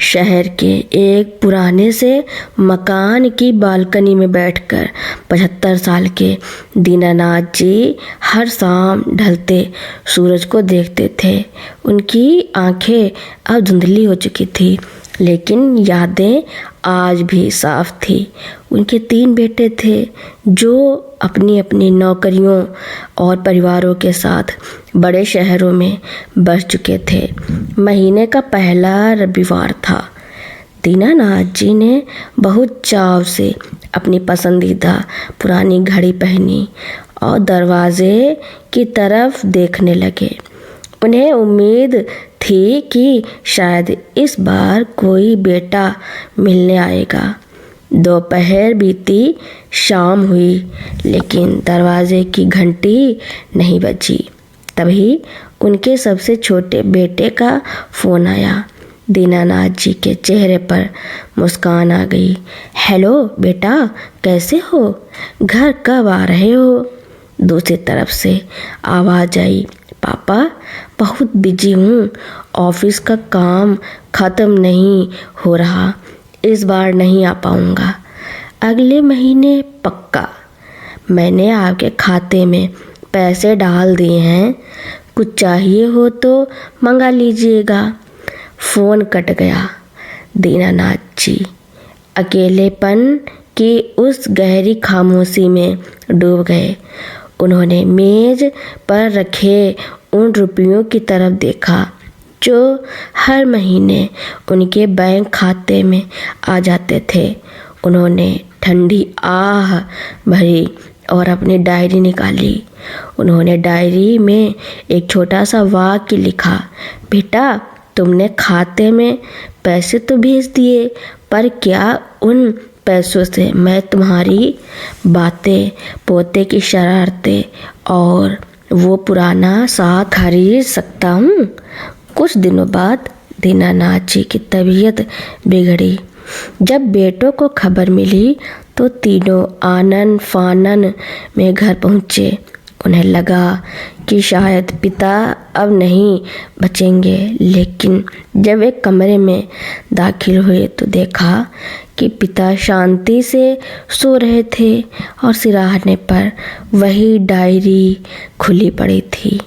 शहर के एक पुराने से मकान की बालकनी में बैठकर 75 साल के दीनानाथ जी हर शाम ढलते सूरज को देखते थे। उनकी आंखें अब धुंधली हो चुकी थी, लेकिन यादें आज भी साफ थी। उनके 3 बेटे थे जो अपनी अपनी नौकरियों और परिवारों के साथ बड़े शहरों में बस चुके थे। महीने का पहला रविवार था। दीनानाथ जी ने बहुत चाव से अपनी पसंदीदा पुरानी घड़ी पहनी और दरवाजे की तरफ देखने लगे। उन्हें उम्मीद थी कि शायद इस बार कोई बेटा मिलने आएगा। दोपहर बीती, शाम हुई, लेकिन दरवाजे की घंटी नहीं बजी। तभी उनके सबसे छोटे बेटे का फ़ोन आया। दीनानाथ जी के चेहरे पर मुस्कान आ गई। हेलो बेटा, कैसे हो? घर कब आ रहे हो? दूसरी तरफ से आवाज़ आई, पापा बहुत बिजी हूँ, ऑफिस का काम ख़त्म नहीं हो रहा, इस बार नहीं आ पाऊँगा। अगले महीने पक्का। मैंने आपके खाते में पैसे डाल दिए हैं, कुछ चाहिए हो तो मंगा लीजिएगा। फ़ोन कट गया। दीनानाथ जी अकेलेपन की उस गहरी खामोशी में डूब गए। उन्होंने मेज पर रखे उन रुपयों की तरफ देखा जो हर महीने उनके बैंक खाते में आ जाते थे। उन्होंने ठंडी आह भरी और अपनी डायरी निकाली। उन्होंने डायरी में एक छोटा सा वाक्य लिखा, बेटा तुमने खाते में पैसे तो भेज दिए, पर क्या उन पैसों से मैं तुम्हारी बातें, पोते की शरारतें और वो पुराना साथ खरीद सकता हूँ? कुछ दिनों बाद दीनानाथ जी की तबीयत बिगड़ी। जब बेटों को खबर मिली तो तीनों आनन फानन में घर पहुँचे। उन्हें लगा कि शायद पिता अब नहीं बचेंगे, लेकिन जब एक कमरे में दाखिल हुए तो देखा कि पिता शांति से सो रहे थे और सिरहाने पर वही डायरी खुली पड़ी थी।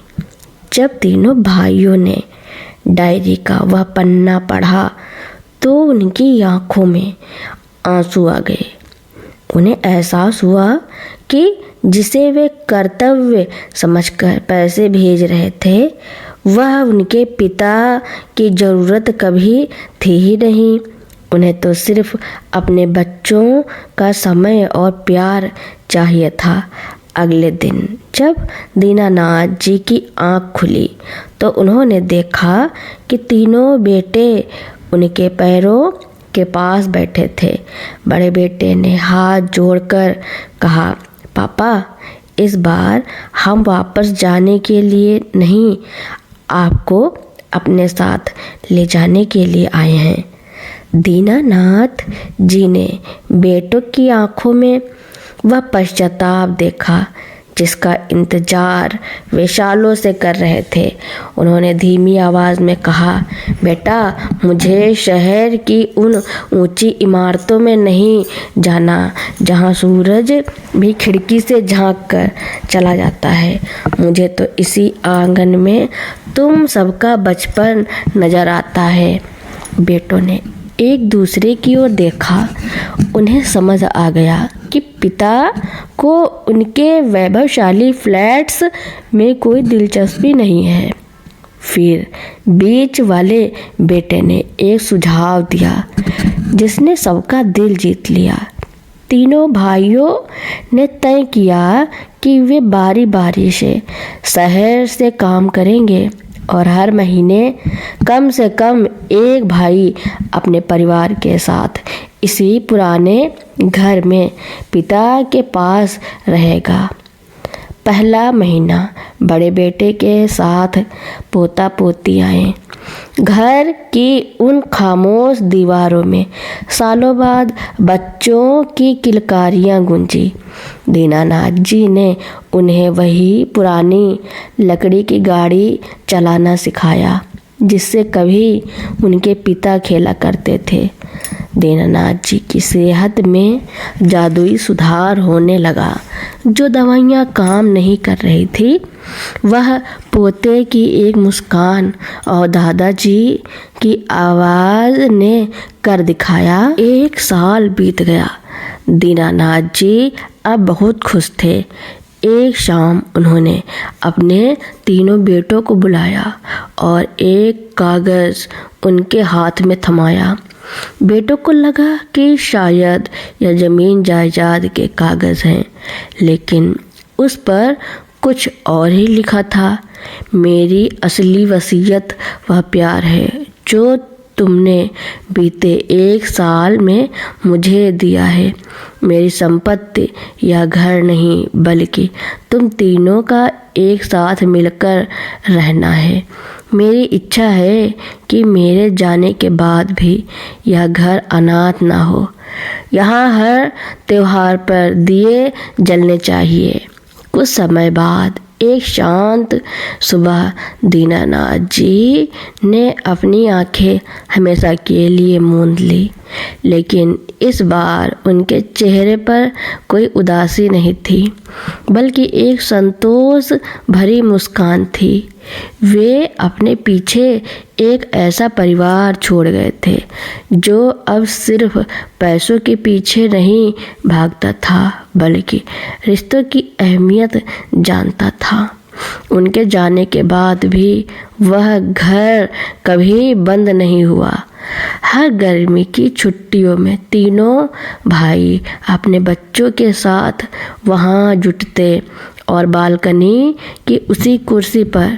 जब तीनों भाइयों ने डायरी का वह पन्ना पढ़ा तो उनकी आंखों में आंसू आ गए। उन्हें एहसास हुआ कि जिसे वे कर्तव्य समझकर पैसे भेज रहे थे, वह उनके पिता की ज़रूरत कभी थी ही नहीं। उन्हें तो सिर्फ अपने बच्चों का समय और प्यार चाहिए था। अगले दिन जब दीनानाथ जी की आंख खुली तो उन्होंने देखा कि तीनों बेटे उनके पैरों के पास बैठे थे। बड़े बेटे ने हाथ जोड़कर कहा, पापा इस बार हम वापस जाने के लिए नहीं, आपको अपने साथ ले जाने के लिए आए हैं। दीनानाथ जी ने बेटों की आंखों में वह पश्चाताप देखा जिसका इंतजार वे सालों से कर रहे थे। उन्होंने धीमी आवाज़ में कहा, बेटा मुझे शहर की उन ऊंची इमारतों में नहीं जाना जहां सूरज भी खिड़की से झांक कर चला जाता है। मुझे तो इसी आंगन में तुम सबका बचपन नज़र आता है। बेटों ने एक दूसरे की ओर देखा। उन्हें समझ आ गया कि पिता को उनके वैभवशाली फ्लैट्स में कोई दिलचस्पी नहीं है। फिर बीच वाले बेटे ने एक सुझाव दिया जिसने सबका दिल जीत लिया। तीनों भाइयों ने तय किया कि वे बारी बारी से शहर से काम करेंगे और हर महीने कम से कम एक भाई अपने परिवार के साथ इसी पुराने घर में पिता के पास रहेगा। पहला महीना बड़े बेटे के साथ पोता पोती आए। घर की उन खामोश दीवारों में सालों बाद बच्चों की किलकारियाँ गूंजी। दीनानाथ जी ने उन्हें वही पुरानी लकड़ी की गाड़ी चलाना सिखाया। जिससे कभी उनके पिता खेला करते थे। दीनानाथ जी की सेहत में जादुई सुधार होने लगा। जो दवाइयाँ काम नहीं कर रही थी, वह पोते की एक मुस्कान और दादाजी की आवाज़ ने कर दिखाया। 1 साल बीत गया। दीनानाथ जी अब बहुत खुश थे। एक शाम उन्होंने अपने तीनों बेटों को बुलाया और एक कागज़ उनके हाथ में थमाया। बेटों को लगा कि शायद यह ज़मीन जायदाद के कागज़ हैं, लेकिन उस पर कुछ और ही लिखा था। मेरी असली वसीयत वह प्यार है जो तुमने बीते 1 साल में मुझे दिया है। मेरी संपत्ति या घर नहीं, बल्कि तुम तीनों का एक साथ मिलकर रहना है। मेरी इच्छा है कि मेरे जाने के बाद भी यह घर अनाथ ना हो। यहाँ हर त्योहार पर दिए जलने चाहिए। कुछ समय बाद एक शांत सुबह दीनानाथ जी ने अपनी आंखें हमेशा के लिए मूंद ली, लेकिन इस बार उनके चेहरे पर कोई उदासी नहीं थी, बल्कि एक संतोष भरी मुस्कान थी। वे अपने पीछे एक ऐसा परिवार छोड़ गए थे जो अब सिर्फ पैसों के पीछे नहीं भागता था, बल्कि रिश्तों की अहमियत जानता था। उनके जाने के बाद भी वह घर कभी बंद नहीं हुआ। हर गर्मी की छुट्टियों में तीनों भाई अपने बच्चों के साथ वहाँ जुटते और बालकनी की उसी कुर्सी पर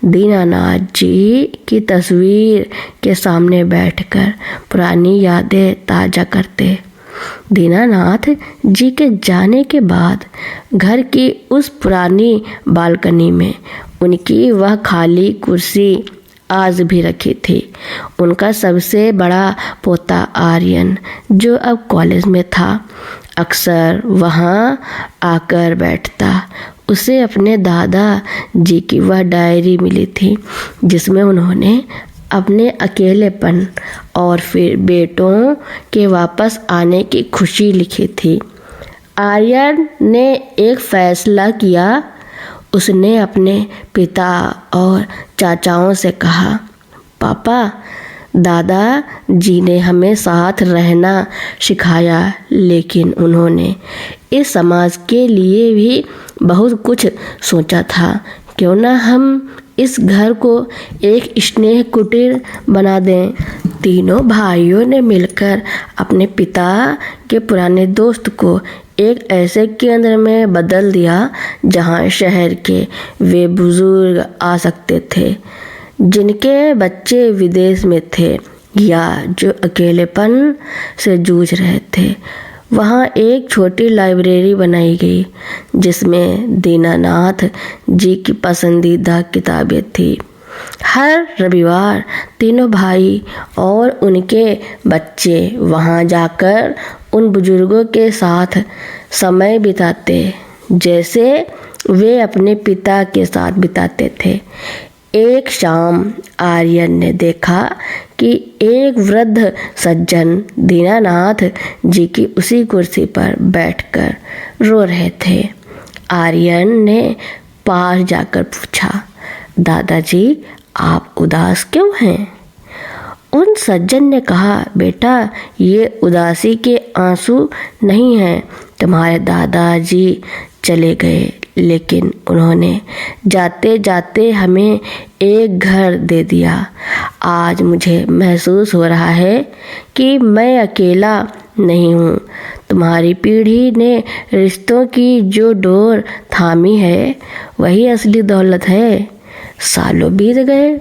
दीनानाथ जी की तस्वीर के सामने बैठकर पुरानी यादें ताज़ा करते। दीनानाथ जी के जाने के बाद घर की उस पुरानी बालकनी में उनकी वह खाली कुर्सी आज भी रखी थी। उनका सबसे बड़ा पोता आर्यन, जो अब कॉलेज में था, अक्सर वहाँ आकर बैठता। उसे अपने दादा जी की वह डायरी मिली थी जिसमें उन्होंने अपने अकेलेपन और फिर बेटों के वापस आने की खुशी लिखी थी। आर्यन ने एक फैसला किया। उसने अपने पिता और चाचाओं से कहा, पापा, दादा जी ने हमें साथ रहना सिखाया, लेकिन उन्होंने इस समाज के लिए भी बहुत कुछ सोचा था। क्यों ना हम इस घर को एक स्नेह कुटीर बना दें। तीनों भाइयों ने मिलकर अपने पिता के पुराने दोस्त को एक ऐसे केंद्र में बदल दिया जहां शहर के वे बुजुर्ग आ सकते थे जिनके बच्चे विदेश में थे या जो अकेलेपन से जूझ रहे थे। वहाँ एक छोटी लाइब्रेरी बनाई गई जिसमें दीनानाथ जी की पसंदीदा किताबें थी। हर रविवार तीनों भाई और उनके बच्चे वहाँ जाकर उन बुजुर्गों के साथ समय बिताते जैसे वे अपने पिता के साथ बिताते थे। एक शाम आर्यन ने देखा कि एक वृद्ध सज्जन दीनानाथ जी की उसी कुर्सी पर बैठकर रो रहे थे। आर्यन ने पास जाकर पूछा, दादाजी, आप उदास क्यों हैं? उन सज्जन ने कहा, बेटा, ये उदासी के आंसू नहीं हैं। तुम्हारे दादाजी चले गए, लेकिन उन्होंने जाते जाते हमें एक घर दे दिया। आज मुझे महसूस हो रहा है कि मैं अकेला नहीं हूँ। तुम्हारी पीढ़ी ने रिश्तों की जो डोर थामी है, वही असली दौलत है। सालों बीत गए।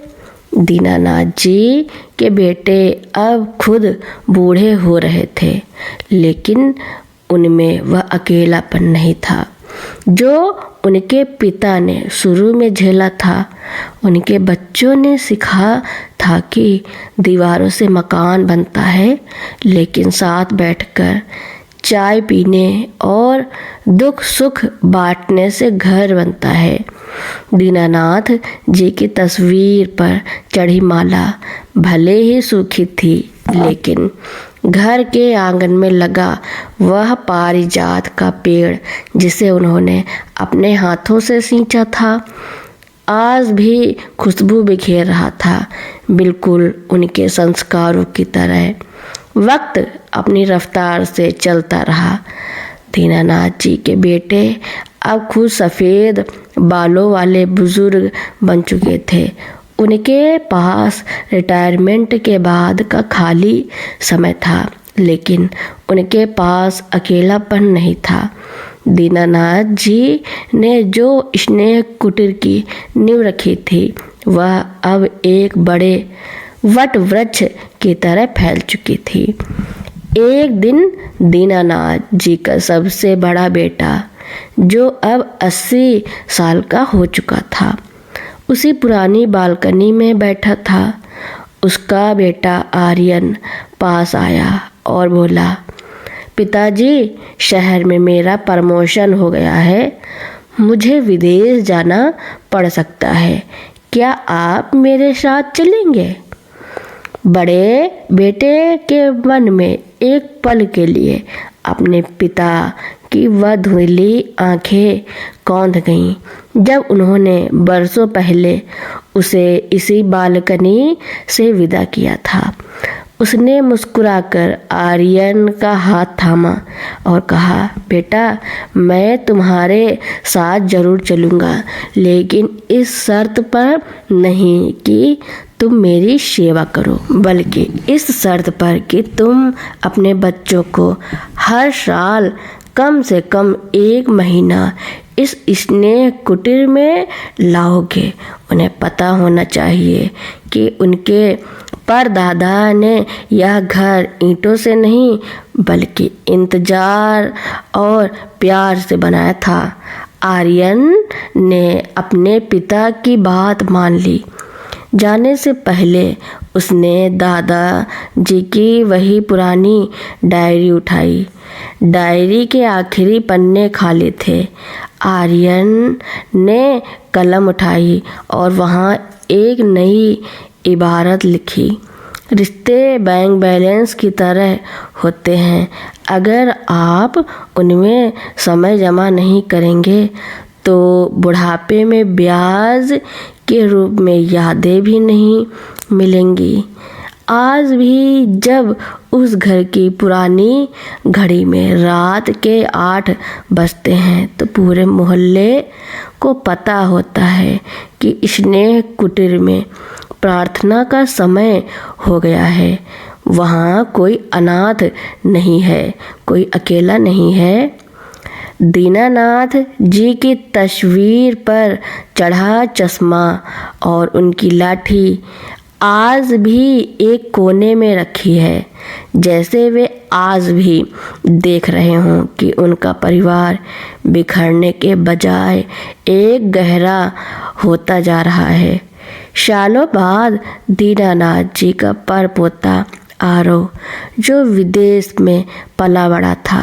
दीनानाथ जी के बेटे अब खुद बूढ़े हो रहे थे, लेकिन उनमें वह अकेलापन नहीं था जो उनके पिता ने शुरू में झेला था। उनके बच्चों ने सीखा था कि दीवारों से मकान बनता है, लेकिन साथ बैठकर चाय पीने और दुख सुख बांटने से घर बनता है। दीनानाथ जी की तस्वीर पर चढ़ी माला भले ही सूखी थी, लेकिन घर के आंगन में लगा वह पारिजात का पेड़ जिसे उन्होंने अपने हाथों से सींचा था, आज भी खुशबू बिखेर रहा था, बिल्कुल उनके संस्कारों की तरह। वक्त अपनी रफ्तार से चलता रहा। दीनानाथ जी के बेटे अब खुद सफ़ेद बालों वाले बुजुर्ग बन चुके थे। उनके पास रिटायरमेंट के बाद का खाली समय था, लेकिन उनके पास अकेलापन नहीं था। दीनानाथ जी ने जो स्नेह कुटीर की नींव रखी थी, वह अब एक बड़े वट वृक्ष की तरह फैल चुकी थी। एक दिन दीनानाथ जी का सबसे बड़ा बेटा, जो अब 80 साल का हो चुका था, उसी पुरानी बालकनी में बैठा था। उसका बेटा आर्यन पास आया और बोला, पिताजी, शहर में मेरा प्रमोशन हो गया है, मुझे विदेश जाना पड़ सकता है, क्या आप मेरे साथ चलेंगे? बड़े बेटे के मन में एक पल के लिए अपने पिता की वह धुंधली आंखें कौंध गईं जब उन्होंने बरसों पहले उसे इसी बालकनी से विदा किया था। उसने मुस्कुराकर आर्यन का हाथ थामा और कहा, बेटा, मैं तुम्हारे साथ जरूर चलूँगा, लेकिन इस शर्त पर नहीं कि तुम मेरी सेवा करो, बल्कि इस शर्त पर कि तुम अपने बच्चों को हर साल कम से कम 1 महीना इस स्नेह कुटीर में लाओगे। उन्हें पता होना चाहिए कि उनके परदादा ने यह घर ईंटों से नहीं, बल्कि इंतजार और प्यार से बनाया था। आर्यन ने अपने पिता की बात मान ली। जाने से पहले उसने दादा जी की वही पुरानी डायरी उठाई। डायरी के आखिरी पन्ने खाली थे। आर्यन ने कलम उठाई और वहाँ एक नई इबारत लिखी, रिश्ते बैंक बैलेंस की तरह होते हैं, अगर आप उनमें समय जमा नहीं करेंगे तो बुढ़ापे में ब्याज के रूप में यादें भी नहीं मिलेंगी। आज भी जब उस घर की पुरानी घड़ी में रात के 8 बजते हैं तो पूरे मोहल्ले को पता होता है कि स्नेह कुटीर में प्रार्थना का समय हो गया है। वहाँ कोई अनाथ नहीं है, कोई अकेला नहीं है। दीनानाथ जी की तस्वीर पर चढ़ा चश्मा और उनकी लाठी आज भी एक कोने में रखी है, जैसे वे आज भी देख रहे हों कि उनका परिवार बिखरने के बजाय एक गहरा होता जा रहा है। सालों बाद दीनानाथ जी का परपोता आरव, जो विदेश में पला बड़ा था,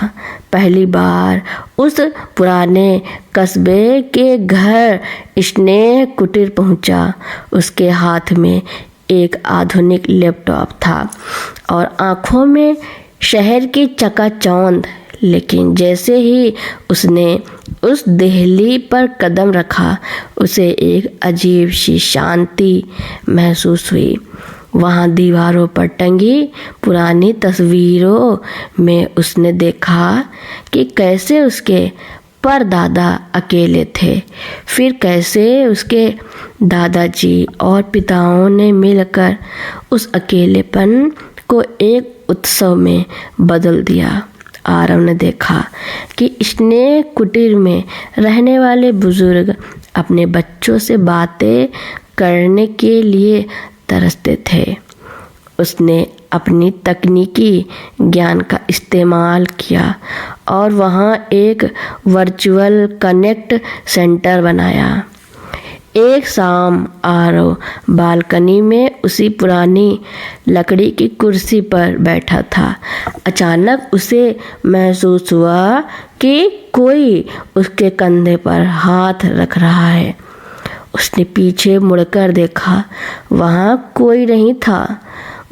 पहली बार उस पुराने कस्बे के घर स्नेह कुटीर पहुंचा। उसके हाथ में एक आधुनिक लैपटॉप था और आंखों में शहर की चकाचौंध। लेकिन जैसे ही उसने उस देहली पर कदम रखा, उसे एक अजीब सी शांति महसूस हुई। वहाँ दीवारों पर टंगी पुरानी तस्वीरों में उसने देखा कि कैसे उसके परदादा अकेले थे, फिर कैसे उसके दादाजी और पिताओं ने मिलकर उस अकेलेपन को एक उत्सव में बदल दिया। आरव ने देखा कि स्नेह कुटीर में रहने वाले बुजुर्ग अपने बच्चों से बातें करने के लिए तरसते थे। उसने अपनी तकनीकी ज्ञान का इस्तेमाल किया और वहाँ एक वर्चुअल कनेक्ट सेंटर बनाया। एक शाम आरव बालकनी में उसी पुरानी लकड़ी की कुर्सी पर बैठा था। अचानक उसे महसूस हुआ कि कोई उसके कंधे पर हाथ रख रहा है। उसने पीछे मुड़कर देखा, वहाँ कोई नहीं था,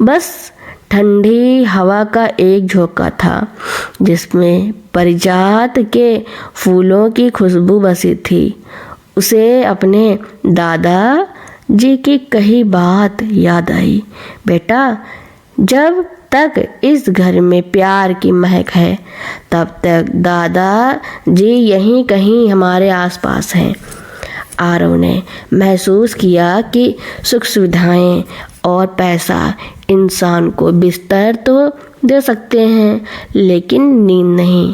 बस ठंडी हवा का एक झोंका था जिसमें पारिजात के फूलों की खुशबू बसी थी। उसे अपने दादा जी की कही बात याद आई। बेटा, जब तक इस घर में प्यार की महक है तब तक दादा जी यहीं कहीं हमारे आसपास हैं। आरव ने महसूस किया कि सुख सुविधाएं और पैसा इंसान को बिस्तर तो दे सकते हैं, लेकिन नींद नहीं।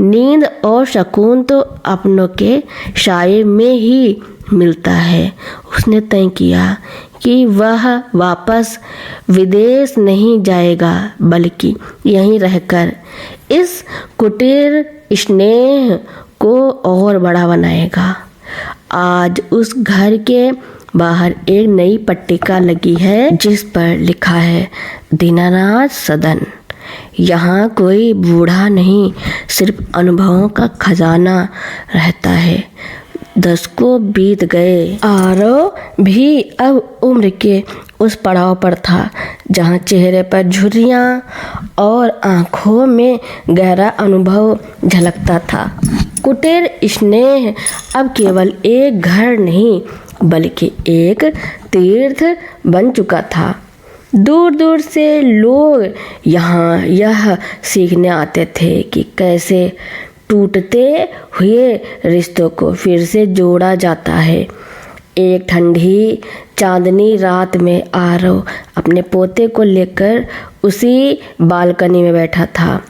नींद और सुकून तो अपनों के साये में ही मिलता है। उसने तय किया कि वह वापस विदेश नहीं जाएगा, बल्कि यहीं रहकर इस कुटीर स्नेह को और बड़ा बनाएगा। आज उस घर के बाहर एक नई पट्टिका लगी है जिस पर लिखा है दीनानाथ सदन। यहाँ कोई बूढ़ा नहीं, सिर्फ अनुभवों का खजाना रहता है। दशकों बीत गए। आरव भी अब उम्र के उस पड़ाव पर था जहाँ चेहरे पर झुर्रियाँ और आँखों में गहरा अनुभव झलकता था। कुटीर स्नेह अब केवल एक घर नहीं, बल्कि एक तीर्थ बन चुका था। दूर दूर से लोग यहाँ यह सीखने आते थे कि कैसे टूटते हुए रिश्तों को फिर से जोड़ा जाता है। एक ठंडी चांदनी रात में आरव अपने पोते को लेकर उसी बालकनी में बैठा था।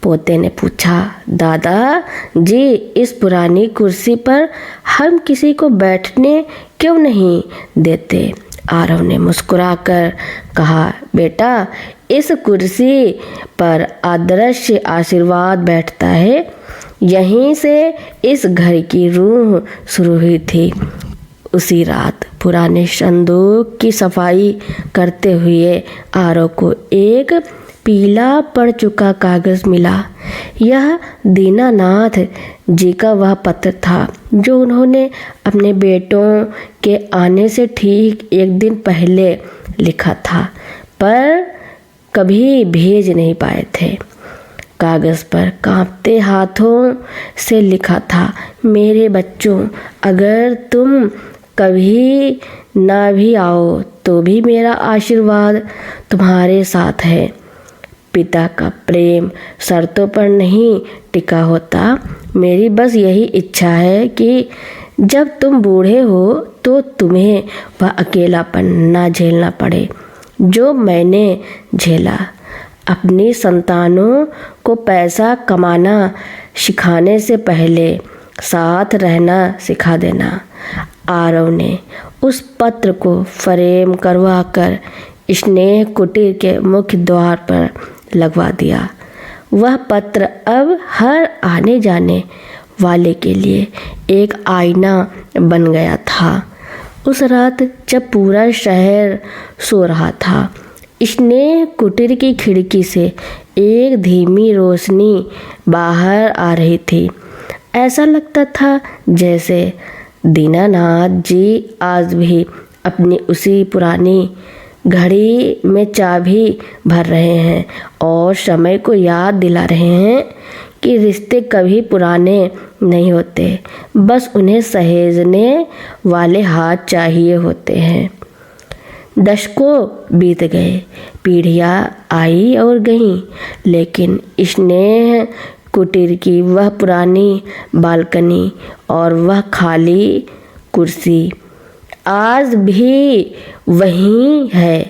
पोते ने पूछा, दादा जी, इस पुरानी कुर्सी पर हम किसी को बैठने क्यों नहीं देते? आरव ने मुस्कुराकर कहा, बेटा, इस कुर्सी पर अदृश्य आशीर्वाद बैठता है। यहीं से इस घर की रूह शुरू हुई थी। उसी रात पुराने संदूक की सफाई करते हुए आरव को एक पीला पड़ चुका कागज मिला। यह दीनानाथ जी का वह पत्र था जो उन्होंने अपने बेटों के आने से ठीक एक दिन पहले लिखा था, पर कभी भेज नहीं पाए थे। कागज पर कांपते हाथों से लिखा था, मेरे बच्चों, अगर तुम कभी ना भी आओ तो भी मेरा आशीर्वाद तुम्हारे साथ है। पिता का प्रेम शर्तों पर नहीं टिका होता। मेरी बस यही इच्छा है कि जब तुम बूढ़े हो तो तुम्हें वह अकेलापन ना झेलना पड़े जो मैंने झेला। अपनी संतानों को पैसा कमाना सिखाने से पहले साथ रहना सिखा देना। आरव ने उस पत्र को फ्रेम करवाकर स्नेह कुटीर के मुख्य द्वार पर लगवा दिया। वह पत्र अब हर आने जाने वाले के लिए एक आईना बन गया था। उस रात जब पूरा शहर सो रहा था, स्नेह कुटीर की खिड़की से एक धीमी रोशनी बाहर आ रही थी। ऐसा लगता था जैसे दीनानाथ जी आज भी अपनी उसी पुरानी घड़ी में चाबी भर रहे हैं और समय को याद दिला रहे हैं कि रिश्ते कभी पुराने नहीं होते, बस उन्हें सहेजने वाले हाथ चाहिए होते हैं। दशकों बीत गए, पीढ़ियाँ आई और गईं, लेकिन स्नेह कुटीर की वह पुरानी बालकनी और वह खाली कुर्सी आज भी वही है।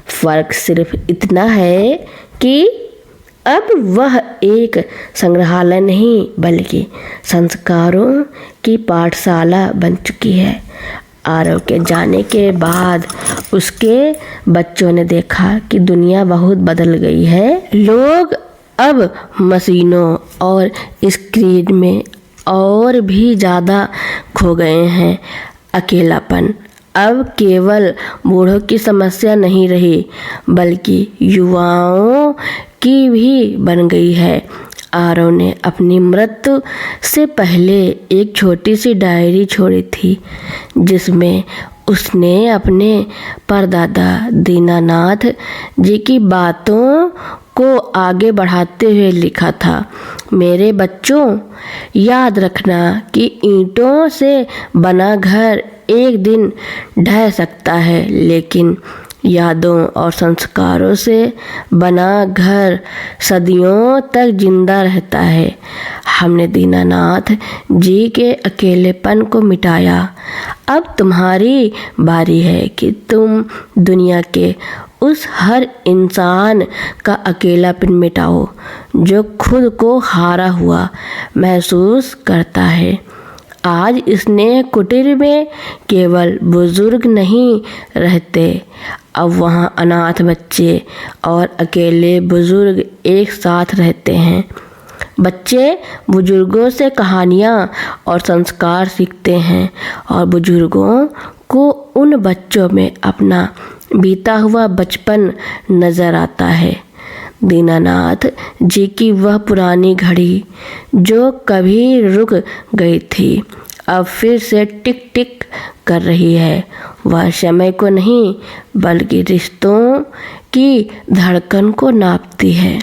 फर्क सिर्फ इतना है कि अब वह एक संग्रहालय नहीं बल्कि संस्कारों की पाठशाला बन चुकी है। आरव के जाने के बाद उसके बच्चों ने देखा कि दुनिया बहुत बदल गई है। लोग अब मशीनों और स्क्रीन में और भी ज़्यादा खो गए हैं। अकेलापन अब केवल बूढ़ों की समस्या नहीं रही, बल्कि युवाओं की भी बन गई है। आरव ने अपनी मृत्यु से पहले एक छोटी सी डायरी छोड़ी थी, जिसमें उसने अपने परदादा दीनानाथ जी की बातों को आगे बढ़ाते हुए लिखा था। मेरे बच्चों, याद रखना कि ईंटों से बना घर एक दिन ढह सकता है, लेकिन यादों और संस्कारों से बना घर सदियों तक जिंदा रहता है। हमने दीनानाथ जी के अकेलेपन को मिटाया। अब तुम्हारी बारी है कि तुम दुनिया के उस हर इंसान का अकेलापन मिटाओ जो खुद को हारा हुआ महसूस करता है। आज स्नेह कुटीर में केवल बुजुर्ग नहीं रहते, अब वहाँ अनाथ बच्चे और अकेले बुजुर्ग एक साथ रहते हैं। बच्चे बुजुर्गों से कहानियाँ और संस्कार सीखते हैं और बुजुर्गों को उन बच्चों में अपना बीता हुआ बचपन नजर आता है। दीनानाथ जी की वह पुरानी घड़ी जो कभी रुक गई थी, अब फिर से टिक टिक कर रही है। वह समय को नहीं, बल्कि रिश्तों की धड़कन को नापती है।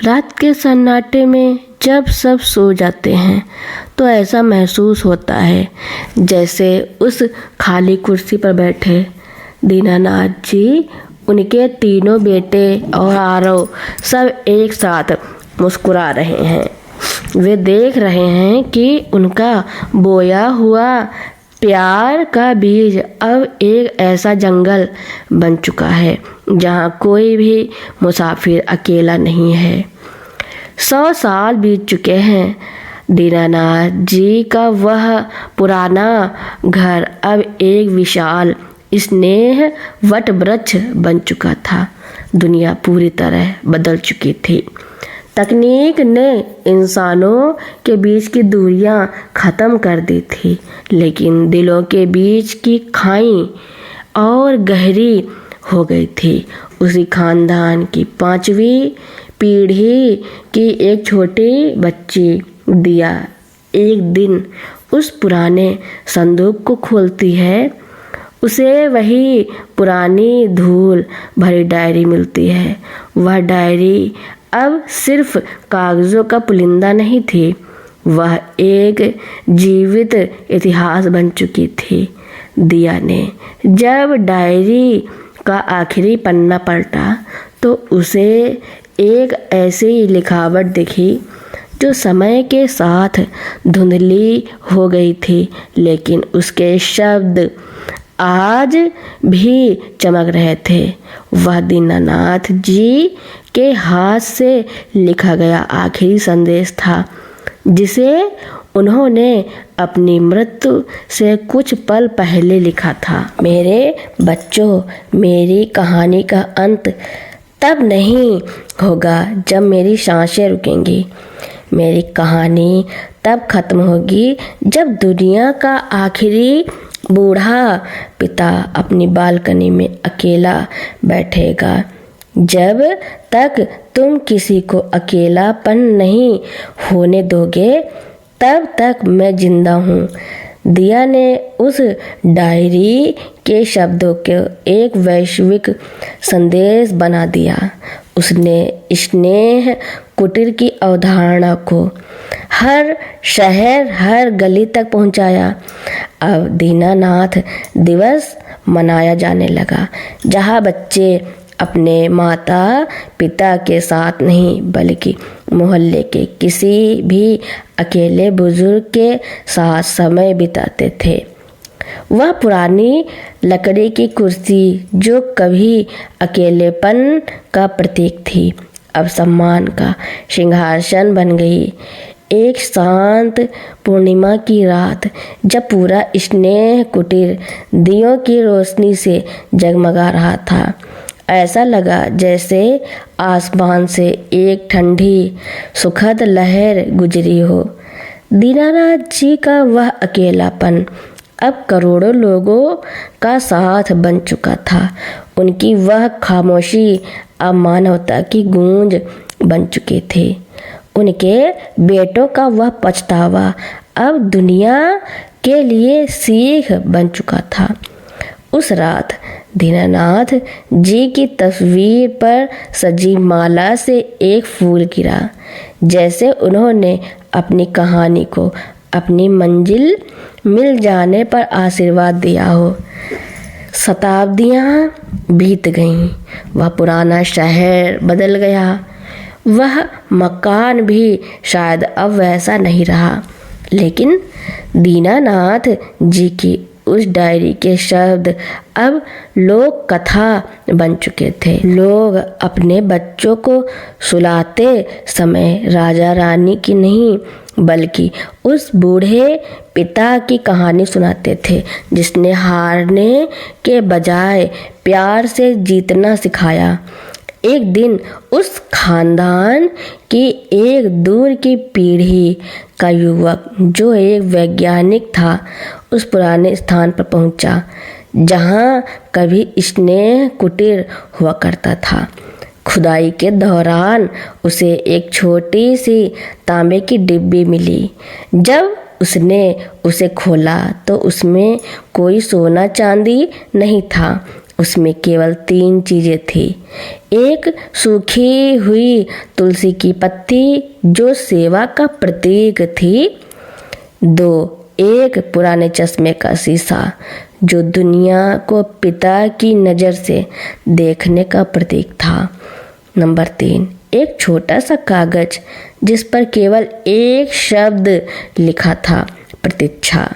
रात के सन्नाटे में जब सब सो जाते हैं, तो ऐसा महसूस होता है जैसे उस खाली कुर्सी पर बैठे दीनानाथ जी, उनके तीनों बेटे और आरव सब एक साथ मुस्कुरा रहे हैं। वे देख रहे हैं कि उनका बोया हुआ प्यार का बीज अब एक ऐसा जंगल बन चुका है जहाँ कोई भी मुसाफिर अकेला नहीं है। 100 साल बीत चुके हैं। दीनानाथ जी का वह पुराना घर अब एक विशाल स्नेह वट वृक्ष बन चुका था। दुनिया पूरी तरह बदल चुकी थी। तकनीक ने इंसानों के बीच की दूरियां खत्म कर दी थी, लेकिन दिलों के बीच की खाई और गहरी हो गई थी। उसी खानदान की 5वीं पीढ़ी की एक छोटी बच्ची दिया एक दिन उस पुराने संदूक को खोलती है। उसे वही पुरानी धूल भरी डायरी मिलती है। वह डायरी अब सिर्फ कागजों का पुलिंदा नहीं थी, वह एक जीवित इतिहास बन चुकी थी। दिया ने जब डायरी का आखिरी पन्ना पलटा, तो उसे एक ऐसी लिखावट दिखी जो समय के साथ धुंधली हो गई थी, लेकिन उसके शब्द आज भी चमक रहे थे। वह दीनानाथ जी के हाथ से लिखा गया आखिरी संदेश था, जिसे उन्होंने अपनी मृत्यु से कुछ पल पहले लिखा था। मेरे बच्चों, मेरी कहानी का अंत तब नहीं होगा जब मेरी सांसें रुकेंगी। मेरी कहानी तब खत्म होगी जब दुनिया का आखिरी बूढ़ा पिता अपनी बालकनी में अकेला बैठेगा। जब तक तुम किसी को अकेलापन नहीं होने दोगे, तब तक मैं जिंदा हूँ। दिया ने उस डायरी के शब्दों को एक वैश्विक संदेश बना दिया। उसने स्नेह कुटीर की अवधारणा को हर शहर, हर गली तक पहुंचाया। अब दीनानाथ दिवस मनाया जाने लगा, जहां बच्चे अपने माता पिता के साथ नहीं, बल्कि मोहल्ले के किसी भी अकेले बुजुर्ग के साथ समय बिताते थे। वह पुरानी लकड़ी की कुर्सी जो कभी अकेलेपन का प्रतीक थी, अब सम्मान का सिंहासन बन गई। एक शांत पूर्णिमा की रात, जब पूरा स्नेह कुटीर दियों की रोशनी से जगमगा रहा था, ऐसा लगा जैसे आसमान से एक ठंडी सुखद लहर गुजरी हो। दीनानाथ जी का वह अकेलापन अब करोड़ों लोगों का साथ बन चुका था। उनकी वह खामोशी अब मानवता की गूंज बन चुकी थी। उनके बेटों का वह पछतावा अब दुनिया के लिए सीख बन चुका था। उस रात दीनानाथ जी की तस्वीर पर सजी माला से एक फूल गिरा, जैसे उन्होंने अपनी कहानी को अपनी मंजिल मिल जाने पर आशीर्वाद दिया हो। शताब्दियाँ बीत गईं, वह पुराना शहर बदल गया, वह मकान भी शायद अब वैसा नहीं रहा, लेकिन दीनानाथ जी की उस डायरी के शब्द अब लोक कथा बन चुके थे। लोग अपने बच्चों को सुलाते समय राजा रानी की नहीं बल्कि उस बूढ़े पिता की कहानी सुनाते थे, जिसने हारने के बजाय प्यार से जीतना सिखाया। एक दिन उस खानदान की एक दूर की पीढ़ी का युवक, जो एक वैज्ञानिक था, उस पुराने स्थान पर पहुंचा जहां कभी स्नेह कुटीर हुआ करता था। खुदाई के दौरान उसे एक छोटी सी तांबे की डिब्बी मिली। जब उसने उसे खोला तो उसमें कोई सोना चांदी नहीं था, उसमें केवल 3 चीजें थी। एक सूखी हुई तुलसी की पत्ती जो सेवा का प्रतीक थी, 2 एक पुराने चश्मे का शीशा जो दुनिया को पिता की नज़र से देखने का प्रतीक था, नंबर 3 एक छोटा सा कागज जिस पर केवल एक शब्द लिखा था, प्रतीक्षा।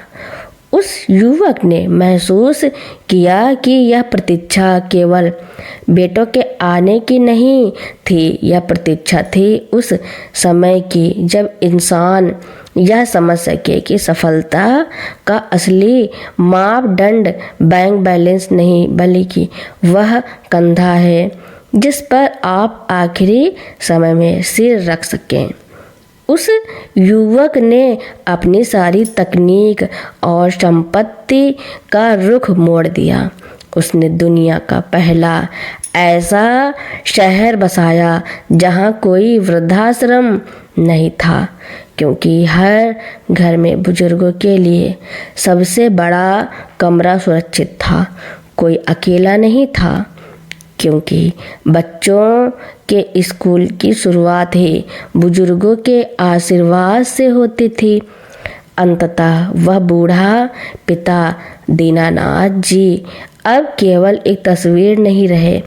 उस युवक ने महसूस किया कि यह प्रतीक्षा केवल बेटों के आने की नहीं थी, यह प्रतीक्षा थी उस समय की जब इंसान यह समझ सके कि सफलता का असली मापदंड बैंक बैलेंस नहीं बल्कि वह कंधा है जिस पर आप आखिरी समय में सिर रख सकें। उस युवक ने अपनी सारी तकनीक और संपत्ति का रुख मोड़ दिया। उसने दुनिया का पहला ऐसा शहर बसाया जहां कोई वृद्धाश्रम नहीं था, क्योंकि हर घर में बुजुर्गों के लिए सबसे बड़ा कमरा सुरक्षित था। कोई अकेला नहीं था, क्योंकि बच्चों के स्कूल की शुरुआत ही बुजुर्गों के आशीर्वाद से होती थी। अंततः वह बूढ़ा पिता दीनानाथ जी अब केवल एक तस्वीर नहीं रहे,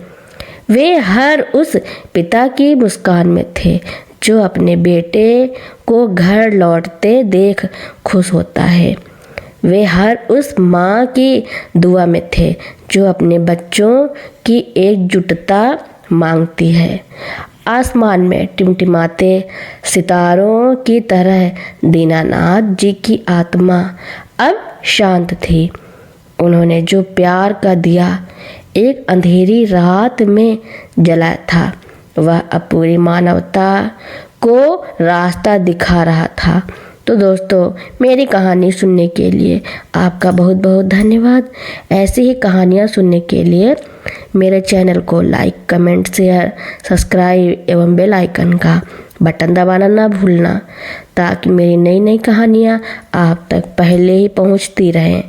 वे हर उस पिता की मुस्कान में थे जो अपने बेटे को घर लौटते देख खुश होता है। वे हर उस माँ की दुआ में थे जो अपने बच्चों की एकजुटता मांगती है। आसमान में टिमटिमाते सितारों की तरह दीनानाथ जी की आत्मा अब शांत थी। उन्होंने जो प्यार का दिया एक अंधेरी रात में जलाया था, वह अब पूरी मानवता को रास्ता दिखा रहा था। तो दोस्तों, मेरी कहानी सुनने के लिए आपका बहुत बहुत धन्यवाद। ऐसी ही कहानियाँ सुनने के लिए मेरे चैनल को लाइक, कमेंट, शेयर, सब्सक्राइब एवं बेल आइकन का बटन दबाना ना भूलना, ताकि मेरी नई नई कहानियाँ आप तक पहले ही पहुँचती रहें।